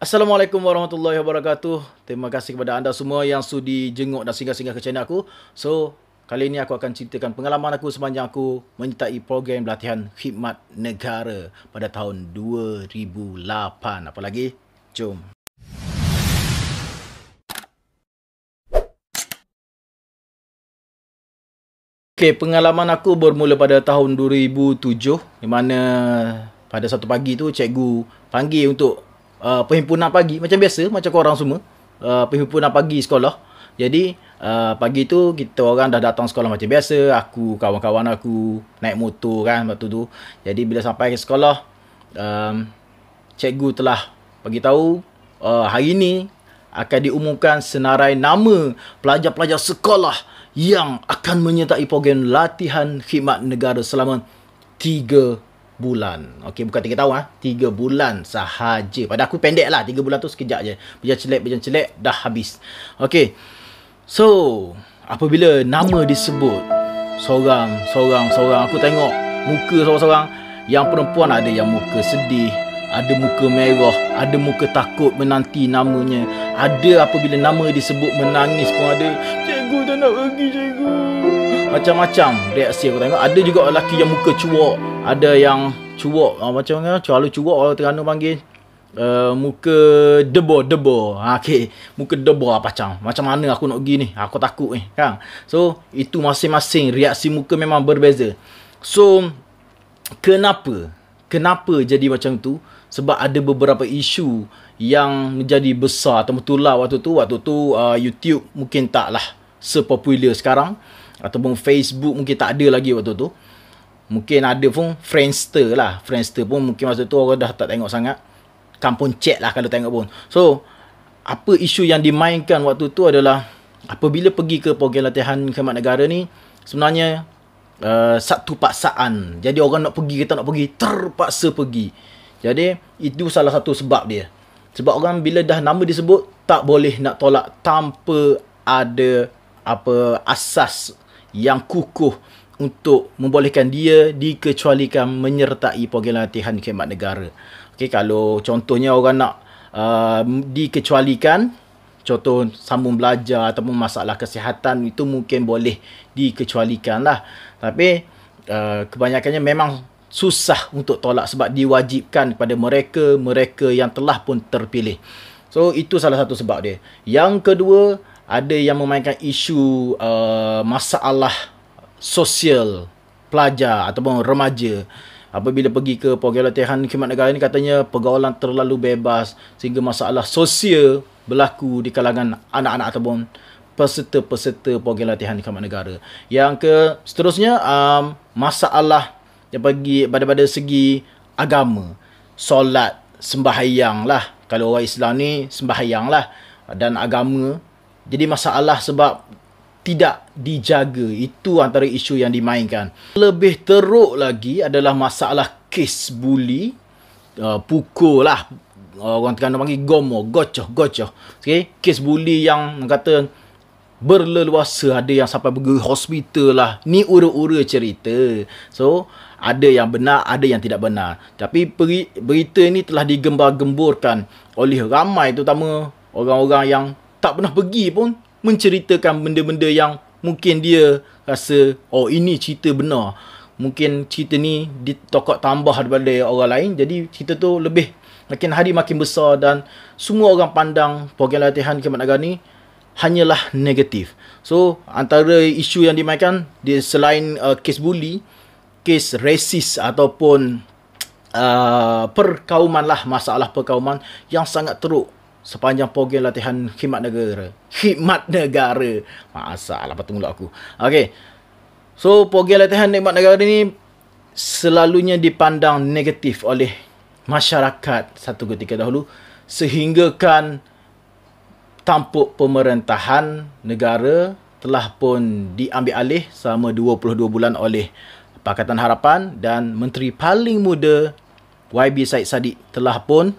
Assalamualaikum warahmatullahi wabarakatuh. Terima kasih kepada anda semua yang sudi jenguk dan singgah-singgah ke channel aku. So, kali ini aku akan ceritakan pengalaman aku sepanjang aku menyertai program latihan khidmat negara pada tahun 2008. Apa lagi? Jom. Okey, pengalaman aku bermula pada tahun 2007 di mana pada satu pagi tu cikgu panggil untuk perhimpunan pagi macam biasa, macam korang semua. Perhimpunan pagi sekolah. Jadi pagi tu kita orang dah datang sekolah macam biasa. Aku, kawan-kawan aku naik motor kan waktu tu. Jadi bila sampai ke sekolah, cikgu telah bagi tahu hari ni akan diumumkan senarai nama pelajar-pelajar sekolah yang akan menyertai program latihan khidmat negara selama 3 bulan. Okey, bukan 3 tahun 3 bulan sahaja. Pada aku pendek lah, 3 bulan tu sekejap je. Berjalan celek dah habis. Okey. So, apabila nama disebut seorang aku tengok muka seorang-seorang. Yang perempuan ada yang muka sedih, ada muka merah, ada muka takut menanti namanya. Ada apabila nama disebut menangis pun ada. Cikgu tak nak pergi, cikgu. Macam-macam reaksi aku tengok. Ada juga lelaki yang muka cuak. Ada yang cuak, macam mana? Terlalu cuak orang Terengganu panggil. Muka debor. Okey, muka debor macam mana aku nak pergi ni? Aku takut ni, kan? So, itu masing-masing reaksi muka memang berbeza. So, Kenapa jadi macam tu? Sebab ada beberapa isu yang menjadi besar atau tular waktu tu. YouTube mungkin taklah sepopular sekarang. Ataupun Facebook mungkin tak ada lagi waktu tu. Mungkin ada pun Friendster lah. Friendster pun mungkin masa tu orang dah tak tengok sangat. Kampung chat lah kalau tengok pun. So, apa isu yang dimainkan waktu tu adalah apabila pergi ke program latihan khidmat negara ni, sebenarnya satu paksaan. Jadi orang nak pergi, kita nak pergi, terpaksa pergi. Jadi itu salah satu sebab dia. Sebab orang bila dah nama disebut tak boleh nak tolak tanpa ada asas yang kukuh untuk membolehkan dia dikecualikan menyertai program latihan khidmat negara. Okey, kalau contohnya orang nak dikecualikan, contoh sambung belajar ataupun masalah kesihatan, itu mungkin boleh dikecualikan lah. Tapi kebanyakannya memang susah untuk tolak sebab diwajibkan kepada mereka yang telah pun terpilih. So itu salah satu sebab dia. Yang kedua, ada yang memainkan isu masalah sosial pelajar ataupun remaja. Apabila pergi ke program latihan khidmat negara ni, katanya pergaulan terlalu bebas sehingga masalah sosial berlaku di kalangan anak-anak ataupun peserta-peserta program latihan khidmat negara. Yang seterusnya, masalah yang bagi pada segi agama, solat, sembahyang lah. Kalau orang Islam ni sembahyang lah, dan agama jadi masalah sebab tidak dijaga. Itu antara isu yang dimainkan. Lebih teruk lagi adalah masalah kes buli, pukul lah. Orang Terengganu panggil gocoh. Okay? Kes buli yang kata berleluasa, ada yang sampai pergi hospital lah. Ni ura-ura cerita. So, ada yang benar, ada yang tidak benar. Tapi berita ni telah digembar-gemburkan oleh ramai, terutama orang-orang yang tak pernah pergi pun, menceritakan benda-benda yang mungkin dia rasa, oh ini cerita benar. Mungkin cerita ni ditokok tambah daripada orang lain. Jadi cerita tu lebih makin hari makin besar dan semua orang pandang program latihan khidmat negara ni hanyalah negatif. So, antara isu yang dimainkan, dia selain kes buli, kes resis ataupun perkauman lah, masalah perkauman yang sangat teruk sepanjang program latihan khidmat negara. Masalah patut mulut aku. Okey. So, program latihan khidmat negara ni selalunya dipandang negatif oleh masyarakat satu ketika dahulu, sehinggakan tampuk pemerintahan negara telah pun diambil alih selama 22 bulan oleh Pakatan Harapan, dan Menteri paling muda YB Syed Saddiq telah pun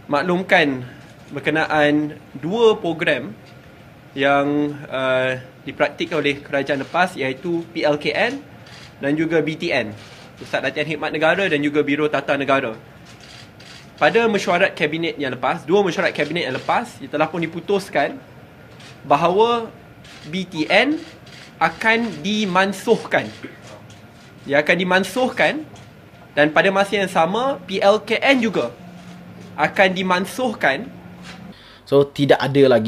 maklumkan berkenaan dua program yang dipraktikkan oleh kerajaan lepas, iaitu PLKN dan juga BTN, Pusat Latihan Khidmat Negara, dan juga Biro Tata Negara. pada mesyuarat kabinet yang lepas, dua mesyuarat kabinet yang lepas, ia telah pun diputuskan bahawa BTN akan dimansuhkan. Ia akan dimansuhkan, dan pada masa yang sama PLKN juga akan dimansuhkan. So tidak adalah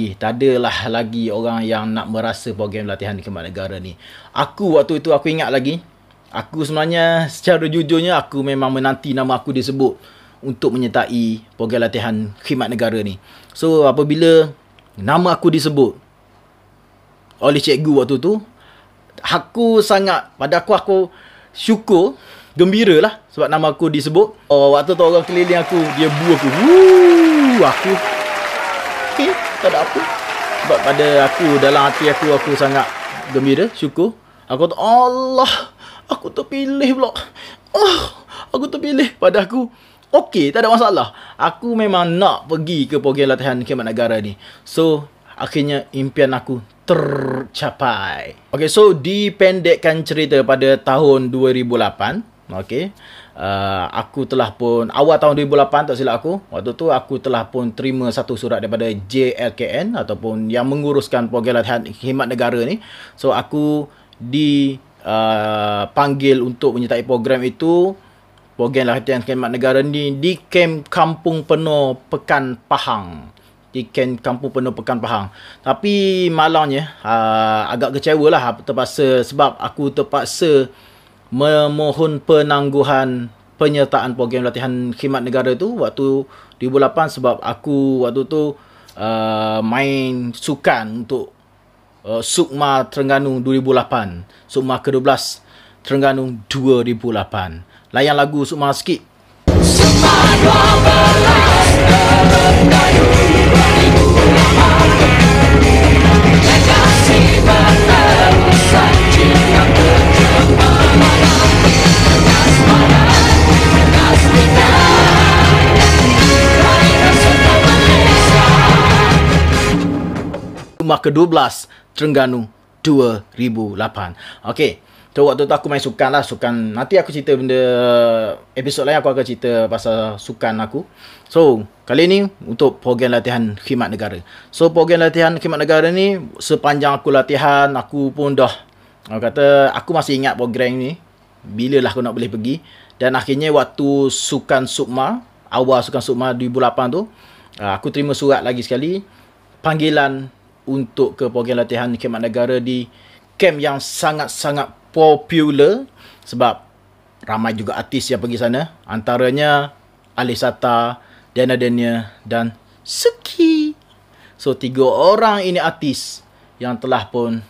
lagi orang yang nak merasa program latihan khidmat negara ni. Aku waktu itu aku ingat lagi, aku sebenarnya secara jujurnya aku memang menanti nama aku disebut untuk menyertai program latihan khidmat negara ni. So apabila nama aku disebut oleh cikgu waktu tu, aku syukur, gembira lah sebab nama aku disebut. Waktu tu orang keliling aku, dia bu aku. Aku okay, tak ada apa. Sebab pada aku, dalam hati aku sangat gembira, syukur. Aku tu, Allah, aku terpilih pula. Aku terpilih. Pada aku, okey, tak ada masalah. Aku memang nak pergi ke program latihan khidmat negara ni. So, akhirnya impian aku tercapai. Okay, so dipendekkan cerita pada tahun 2008. Okay, aku telah pun, awal tahun 2008 tak silap waktu tu aku telah pun terima satu surat daripada JLKN ataupun yang menguruskan program latihan khidmat negara ni. So aku dipanggil untuk menyertai program itu, program latihan khidmat negara ni di kem Kampung Penuh Pekan Pahang. Di kem Kampung Penuh Pekan Pahang. Tapi malangnya agak kecewa lah sebab aku terpaksa memohon penangguhan penyertaan program latihan khidmat negara tu waktu 2008 sebab aku waktu tu main sukan untuk Sukma Terengganu 2008, Sukma ke-12 Terengganu 2008. Layan lagu Sukma sikit. Sukma 12 Terengganu 2008, legacy berterusan jika Sukma ke-12 Terengganu 2008. Okey, so waktu tu aku main sukan lah. Sukan, nanti aku cerita benda, episod lain aku akan cerita pasal sukan aku. So kali ni untuk program latihan khidmat negara. So program latihan khidmat negara ni, sepanjang aku latihan, aku pun dah aku masih ingat program ni, bila lah aku nak boleh pergi. Dan akhirnya waktu sukan Sukma, awal sukan Sukma 2008 tu, aku terima surat lagi sekali, panggilan untuk ke program latihan khidmat negara di camp yang sangat-sangat popular sebab ramai juga artis yang pergi sana, antaranya Alif Sata, Diana Dania dan Suki. So 3 orang ini artis yang telah pun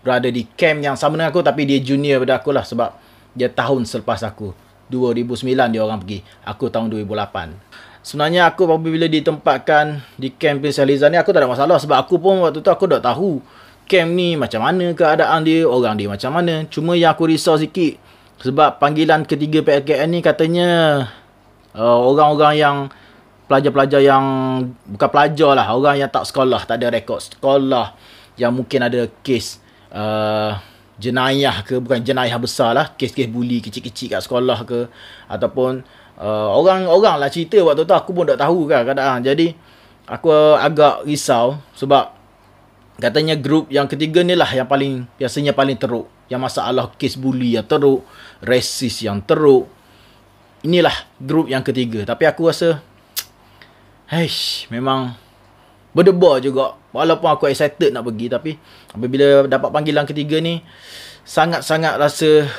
berada di camp yang sama dengan aku, tapi dia junior pada aku lah sebab dia tahun selepas aku. 2009 dia orang pergi, aku tahun 2008. Sebenarnya aku apabila ditempatkan di camp Princess Liza ni, aku tak ada masalah sebab aku pun waktu tu aku dah tahu camp ni macam mana keadaan dia, orang dia macam mana. Cuma yang aku risau sikit sebab panggilan ketiga PLKN ni katanya orang-orang yang pelajar-pelajar yang bukan pelajar lah, orang yang tak sekolah, tak ada rekod sekolah, yang mungkin ada kes jenayah ke, bukan jenayah besar lah, kes-kes buli kecil-kecil kat sekolah ke, ataupun orang-orang lah cerita waktu tu, aku pun tak tahu kan keadaan. Jadi aku agak risau sebab katanya grup yang ketiga ni lah yang biasanya paling teruk, yang masalah kes buli yang teruk, resis yang teruk. Inilah grup yang ketiga. Tapi aku rasa memang berdebar juga. Walaupun aku excited nak pergi, tapi apabila dapat panggilan ketiga ni, sangat-sangat rasa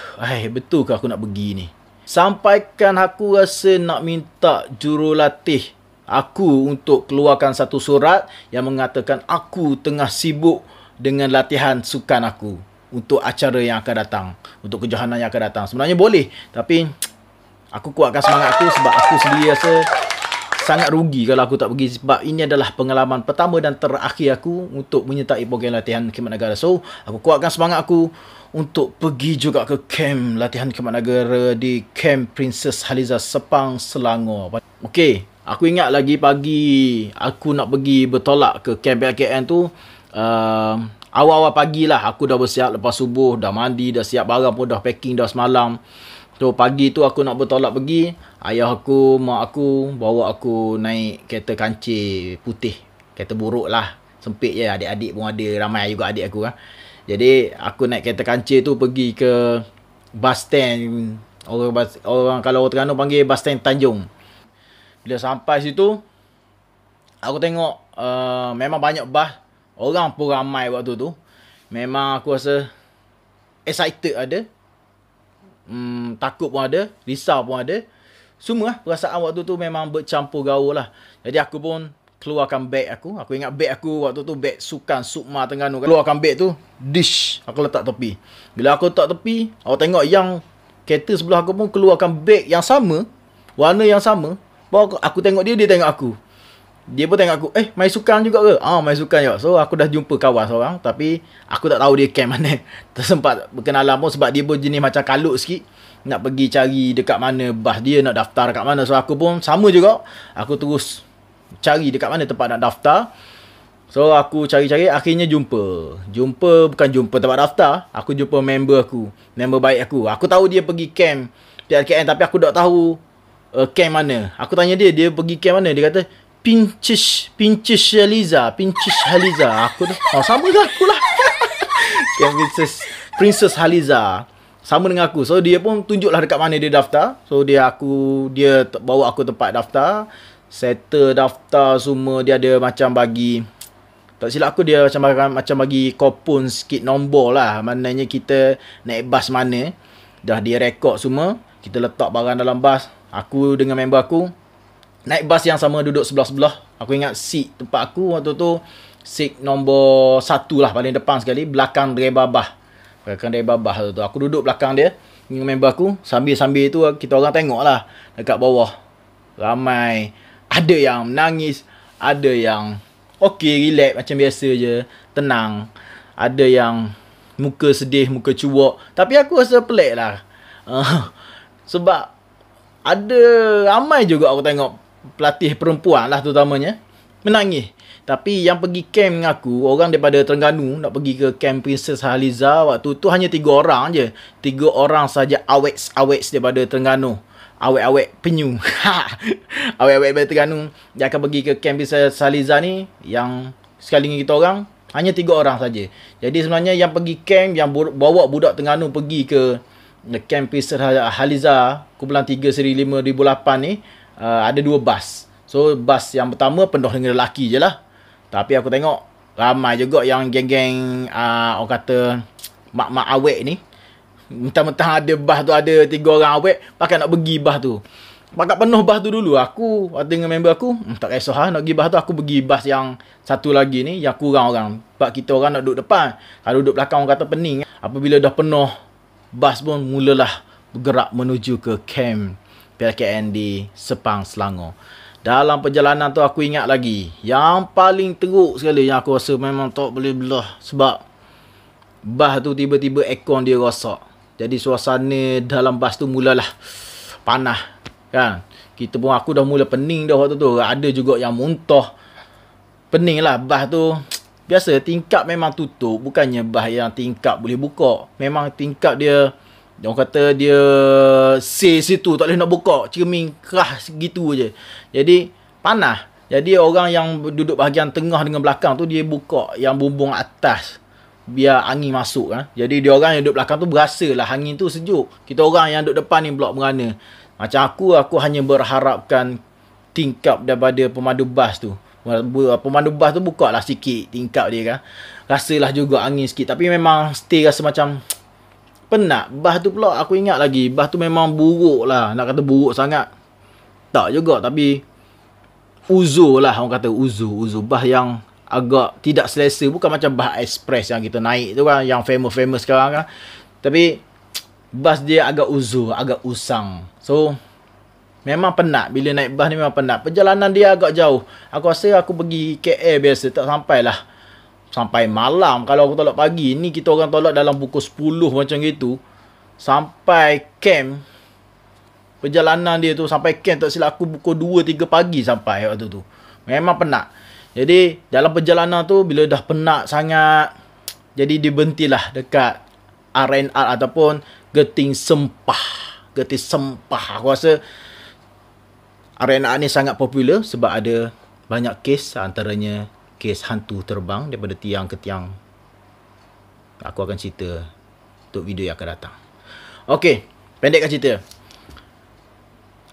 betul ke aku nak pergi ni. Sampaikan aku rasa nak minta jurulatih aku untuk keluarkan satu surat yang mengatakan aku tengah sibuk dengan latihan sukan aku untuk acara yang akan datang, untuk kejohanan yang akan datang. Sebenarnya boleh, tapi aku kuatkan semangat aku sebab aku sendiri rasa sangat rugi kalau aku tak pergi, sebab ini adalah pengalaman pertama dan terakhir aku untuk menyertai program latihan khidmat negara. So aku kuatkan semangat aku untuk pergi juga ke camp latihan khidmat negara di camp Princess Haliza Sepang, Selangor. Okey, aku ingat lagi pagi aku nak pergi bertolak ke camp LKN tu, awal-awal pagi lah aku dah bersiap lepas subuh, dah mandi, dah siap barang pun dah packing dah semalam. So pagi tu aku nak bertolak pergi, ayah aku, mak aku bawa aku naik kereta kancil putih. Kereta buruk lah. Sempit je, adik-adik pun ada, ramai juga adik aku kan. Jadi aku naik kereta kancil tu pergi ke bus stand. Orang kalau orang Terengganu panggil bus stand Tanjung. Bila sampai situ, aku tengok memang banyak bus. Orang pun ramai waktu tu. Memang aku rasa excited ada. Takut pun ada, risau pun ada. Semua lah, perasaan waktu tu memang bercampur gaul lah. Jadi aku pun keluarkan beg aku. Aku ingat beg aku waktu tu beg sukan Sukma Terengganu. Keluarkan beg tu, dish, aku letak tepi. Bila aku letak tepi, aku tengok yang kereta sebelah aku pun keluarkan beg yang sama, warna yang sama. Baru aku tengok dia, dia tengok aku. Dia pun tengok aku, main sukan juga ke? Main sukan juga. So aku dah jumpa kawan seorang, tapi aku tak tahu dia camp mana. Tersempat berkenalan pun sebab dia pun jenis macam kalut sikit. Nak pergi cari dekat mana bas dia, nak daftar dekat mana. So aku pun sama juga. Aku terus cari dekat mana tempat nak daftar. So aku cari-cari, akhirnya jumpa. Bukan jumpa tempat daftar. Aku jumpa member aku, member baik aku. Aku tahu dia pergi camp PLKN, tapi aku tak tahu camp mana. Aku tanya dia pergi camp mana. Dia kata Pinches Haliza. Aku tu, sama dengan aku lah. Camp Princess Haliza. Sama dengan aku. So dia pun tunjuklah dekat mana dia daftar. So dia bawa aku tempat daftar. Settle daftar semua. Dia ada macam bagi, tak silap aku, dia macam bagi kupon sikit nombor lah. Maknanya kita naik bas mana. Dah dia rekod semua. Kita letak barang dalam bas. Aku dengan member aku naik bas yang sama, duduk sebelah-sebelah. Aku ingat seat tempat aku waktu tu seat nombor 1 lah, paling depan sekali, belakang driver bas. Tu. Aku duduk belakang dia dengan member aku. Sambil-sambil tu kita orang tengok lah dekat bawah. Ramai. Ada yang menangis, ada yang okey, relax macam biasa je, tenang. Ada yang muka sedih, muka cuak. Tapi aku rasa pelik lah. Sebab ada ramai juga aku tengok pelatih perempuan lah terutamanya menangis. Tapi yang pergi camp dengan aku, orang daripada Terengganu nak pergi ke camp Princess Haliza, waktu tu hanya 3 orang je. 3 orang saja awet daripada Terengganu. Awet penyu. Awet daripada Terengganu. Dia akan pergi ke camp Princess Haliza ni. Yang sekali dengan kita orang, hanya 3 orang saja. Jadi sebenarnya yang pergi camp, yang bawa budak Terengganu pergi ke camp Princess Haliza kumpulan 3 seri 5 2008 ni, ada 2 bas. So bas yang pertama penuh dengan lelaki je lah. Tapi aku tengok ramai juga yang geng-geng orang kata mak-mak awet ni. Mentang-mentang ada bas tu, ada 3 orang awet, pakai nak pergi bas tu. Pakai penuh bas tu dulu. Aku dengan member aku, tak kisah nak pergi bas tu. Aku pergi bas yang satu lagi ni, yang kurang orang. Sebab kita orang nak duduk depan. Kalau duduk belakang orang kata pening. Apabila dah penuh, bas pun mulalah bergerak menuju ke camp PLKN di Sepang, Selangor. Dalam perjalanan tu aku ingat lagi, yang paling teruk sekali yang aku rasa memang tak boleh belah. Sebab bas tu tiba-tiba aircon dia rosak. Jadi suasana dalam bas tu mulalah panas kan. Aku dah mula pening dah waktu tu. Ada juga yang muntah. Pening lah bas tu. Biasa tingkap memang tutup. Bukannya bas yang tingkap boleh buka. Memang tingkap dia, orang kata dia situ tak boleh nak buka. Cermin keras gitu je. Jadi panas. Jadi orang yang duduk bahagian tengah dengan belakang tu, dia buka yang bumbung atas biar angin masuk kan. Jadi dia orang yang duduk belakang tu berasa lah angin tu sejuk. Kita orang yang duduk depan ni pula merana. Macam aku hanya berharapkan tingkap daripada pemandu bas tu. Pemandu bas tu buka lah sikit tingkap dia kan. Rasalah juga angin sikit. Tapi memang stay rasa macam penat. Bas tu pula aku ingat lagi, bas tu memang buruk lah. Nak kata buruk sangat tak juga, tapi uzur lah orang kata. Uzur bas yang agak tidak selesa. Bukan macam bas express yang kita naik tu kan, yang famous sekarang kan. Tapi bas dia agak uzur, agak usang. So memang penat. Bila naik bas ni memang penat. Perjalanan dia agak jauh. Aku rasa aku pergi KL biasa tak sampailah. Sampai malam. Kalau aku tolak pagi, ni kita orang tolak dalam pukul 10 macam gitu. Sampai camp, perjalanan dia tu sampai camp tak silap aku pukul 2-3 pagi sampai waktu tu. Memang penat. Jadi dalam perjalanan tu, bila dah penat sangat, jadi dia berhentilah dekat RNR ataupun Geting Sempah. getih sempah. Aku rasa arena ni sangat popular sebab ada banyak kes, antaranya kes hantu terbang daripada tiang ke tiang. Aku akan cerita untuk video yang akan datang. Okey, pendekkan cerita.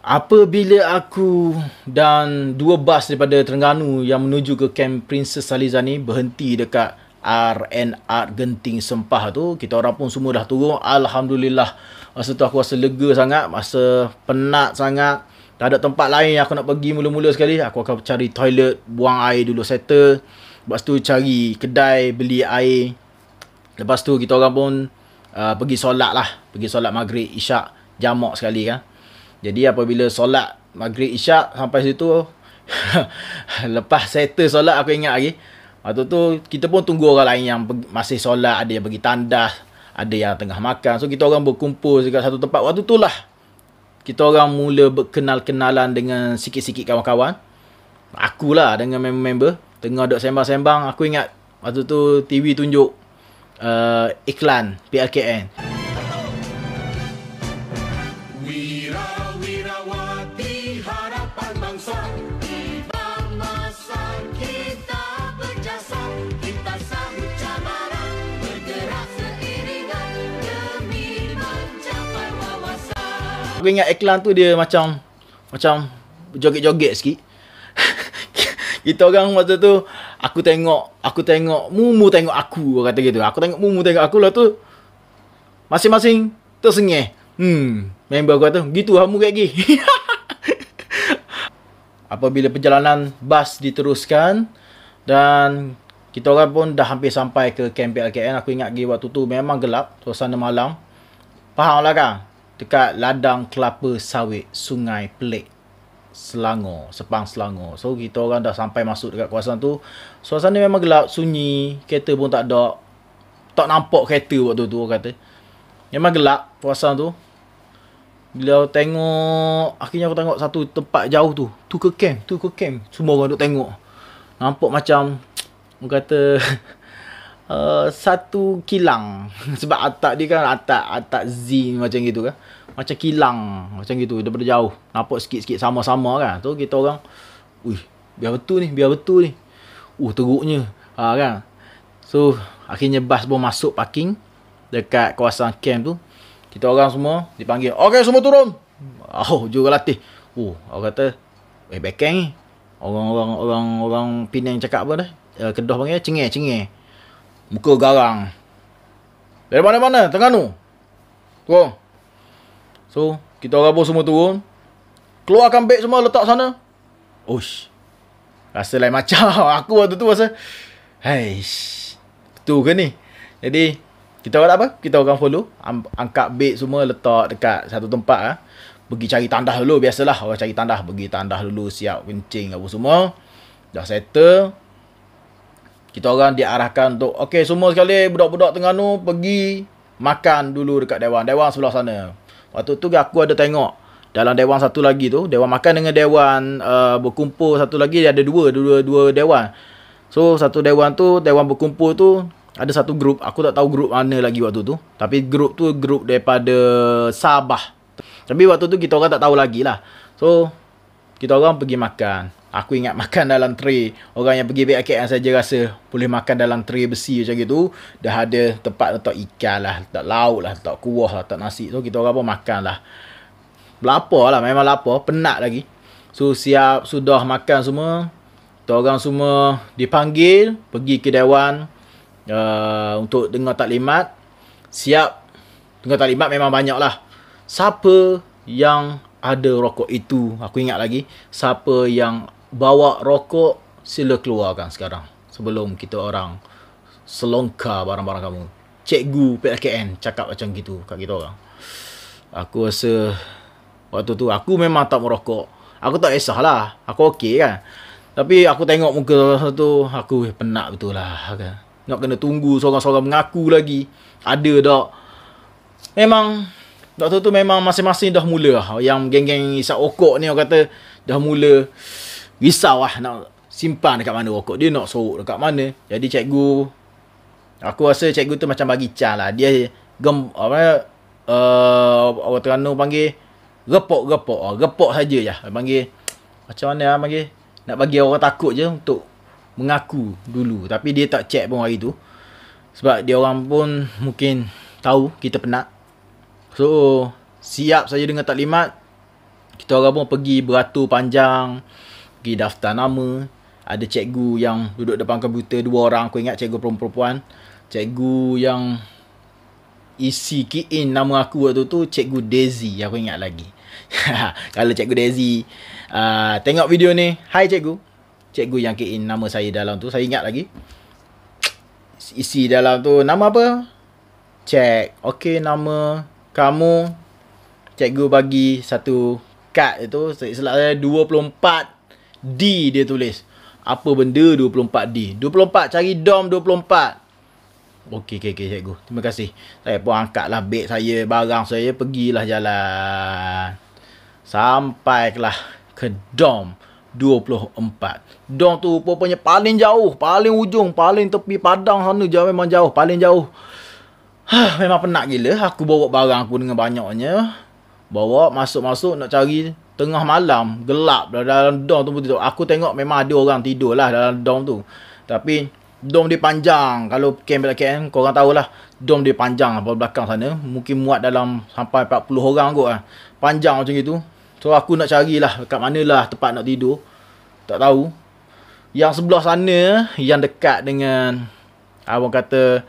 Apabila aku dan 2 bas daripada Terengganu yang menuju ke Camp Princess Saliza ni berhenti dekat RNR Genting Sempah tu, kita orang pun semua dah turun. Alhamdulillah. Masa tu aku rasa lega sangat, masa penat sangat. Tak ada tempat lain yang aku nak pergi mula-mula sekali. Aku akan cari toilet, buang air dulu settle. Lepas tu cari kedai, beli air. Lepas tu kita orang pun pergi solat lah. Pergi solat maghrib, isyak, jamak sekali kan. Jadi apabila solat maghrib isyak sampai situ, lepas settle solat aku ingat lagi. Waktu tu kita pun tunggu orang lain yang masih solat, ada yang pergi tandas, ada yang tengah makan. So kita orang berkumpul dekat satu tempat. Waktu tu lah kita orang mula berkenal-kenalan dengan sikit-sikit kawan-kawan. Akulah dengan member-member tengah duk sembang-sembang. Aku ingat waktu tu TV tunjuk iklan PLKN. Aku ingat iklan tu dia macam joget-joget sikit. Kita orang masa tu aku tengok Mumu tengok aku, kata gitu. Aku tengok Mumu tengok aku lah tu. Masing-masing tersengih. Member aku kata, gitu kamu kayak gini. Apabila perjalanan bas diteruskan dan kita orang pun dah hampir sampai ke Camp PLKN. Aku ingat lagi waktu tu memang gelap, suasana malam. Faham lah kan? Dekat ladang kelapa sawit Sungai Pelik, Selangor, Sepang Selangor. So kita orang dah sampai masuk dekat kawasan tu. Suasana memang gelap, sunyi, kereta pun tak ada. Tak nampak kereta waktu tu kata. Memang gelap kawasan tu. Bila aku tengok, akhirnya aku tengok satu tempat jauh tu. Tu ke camp. Semua orang duk tengok. Nampak macam orang kata satu kilang. Sebab atap dia kan atap zin macam gitu kan. Macam kilang macam gitu daripada jauh. Nampak sikit-sikit sama-sama kan. Tu kita orang, biar betul ni. Teruknya. Kan. So akhirnya bas pun masuk parking dekat kawasan camp tu. Kita orang semua dipanggil. Okey, semua turun. Jurulatih. Aku kata, bekeng ni. Orang Penang cakap apa dah? Kedah panggil cengeng. Muka garang. Dari mana-mana? Terengganu. Turun. So, kita orang pun semua turun. Keluarkan beg semua letak sana. Rasa lain macam. Aku waktu tu rasa, betul ke ni? Jadi, kita orang apa? Kita orang follow. Angkat beg semua letak dekat satu tempat. Pergi cari tandas dulu. Biasalah orang cari tandas. Pergi tandas dulu. Siap kencing apa semua. Dah settle. Kita orang diarahkan untuk, okey semua sekali budak-budak Terengganu pergi makan dulu dekat dewan sebelah sana. Waktu tu aku ada tengok dalam dewan satu lagi tu, dewan makan dengan dewan berkumpul satu lagi, ada dua dewan. So satu dewan tu, dewan berkumpul tu ada satu grup, aku tak tahu grup mana lagi waktu tu. Tapi grup tu grup daripada Sabah. Tapi waktu tu kita orang tak tahu lagi lah. So kita orang pergi makan. Aku ingat makan dalam tray. Orang yang pergi BKN saja rasa boleh makan dalam tray besi macam gitu. Dah ada tempat letak ikan lah, letak lauk lah, letak kuah lah, letak nasi. So kita orang pun makan lah. Lapar lah, memang lapar, penat lagi. So siap, sudah makan semua. Kita orang semua dipanggil pergi ke dewan untuk dengar taklimat. Siap, dengar taklimat memang banyak lah. Siapa yang ada rokok itu, aku ingat lagi, siapa yang bawa rokok, sila keluarkan sekarang. Sebelum kita orang selongkar barang-barang kamu. Cikgu PLKN cakap macam gitu kat kita orang. Aku rasa waktu tu aku memang tak merokok. Aku tak kisah lah. Aku okey kan. Tapi aku tengok muka tu, aku penat betul lah. Nak kena tunggu seorang-seorang mengaku lagi. Ada tak? Memang waktu tu memang masing-masing dah mula lah. Yang geng-geng isap rokok ni orang kata dah mula risau lah nak simpan dekat mana rokok. Dia nak sorok dekat mana. Jadi cikgu, aku rasa cikgu tu macam bagi can lah. Dia orang Terengganu panggil repok saja je. Panggil macam mana panggil, nak bagi orang takut je untuk mengaku dulu. Tapi dia tak check pun hari tu. Sebab dia orang pun mungkin tahu kita penat. So, siap saja dengan taklimat. Kita orang pun pergi beratur panjang, pergi daftar nama. Ada cikgu yang duduk depan komputer, 2 orang. Aku ingat cikgu perempuan. Cikgu yang isi key in nama aku waktu tu, Cikgu Daisy. Aku ingat lagi. Kalau Cikgu Daisy tengok video ni, hai cikgu. Cikgu yang key in nama saya dalam tu, saya ingat lagi. Isi dalam tu, nama apa? Cek. Okey, nama kamu. Cikgu bagi satu kad itu, silap saya 24D dia tulis. Apa benda 24D? 24, cari DOM 24. Okey, cikgu. Terima kasih. Saya pun angkatlah beg saya, barang saya, pergilah jalan. Sampailah ke DOM 24. DOM tu rupanya paling jauh, paling ujung, paling tepi padang sana, jauh, memang jauh, paling jauh. Memang penat gila. Aku bawa barang aku dengan banyaknya. Bawa, masuk-masuk nak cari tengah malam. Gelap dalam dom tu pun tidur. Aku tengok memang ada orang tidur lah dalam dom tu. Tapi dom dia panjang. Kalau camp KL, korang tahulah, dom dia panjang apa belakang sana. Mungkin muat dalam sampai 40 orang kot lah. Panjang macam itu. So aku nak carilah kat manalah tempat nak tidur. Tak tahu. Yang sebelah sana, yang dekat dengan abang kata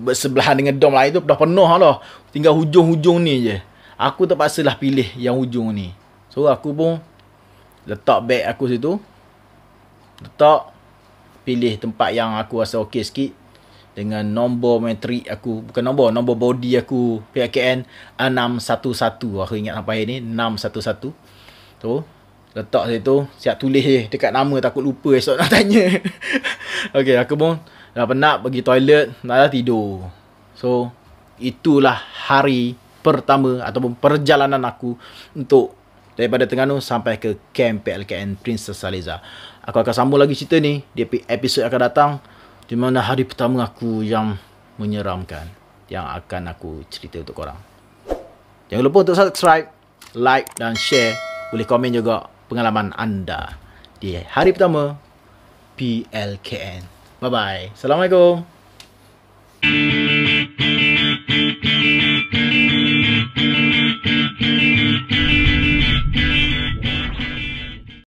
bersebelahan dengan dom lain tu dah penuh lah. Tinggal hujung-hujung ni je. Aku terpaksalah pilih yang hujung ni. So aku pun letak beg aku situ. Letak, pilih tempat yang aku rasa okey sikit. Dengan nombor metrik aku, bukan nombor body aku PKN 611. Aku ingat sampai ni 611. So letak situ, siap tulis je dekat nama, takut lupa esok nak tanya. Okey, aku pun dah penat, pergi toilet, nak tidur. So itulah hari pertama ataupun perjalanan aku untuk daripada Terengganu sampai ke Camp PLKN Princess Saleza. Aku akan sambung lagi cerita ni di episod akan datang, di mana hari pertama aku yang menyeramkan yang akan aku cerita untuk korang. Jangan lupa untuk subscribe, like dan share. Boleh komen juga pengalaman anda di hari pertama PLKN. Bye bye. Assalamualaikum.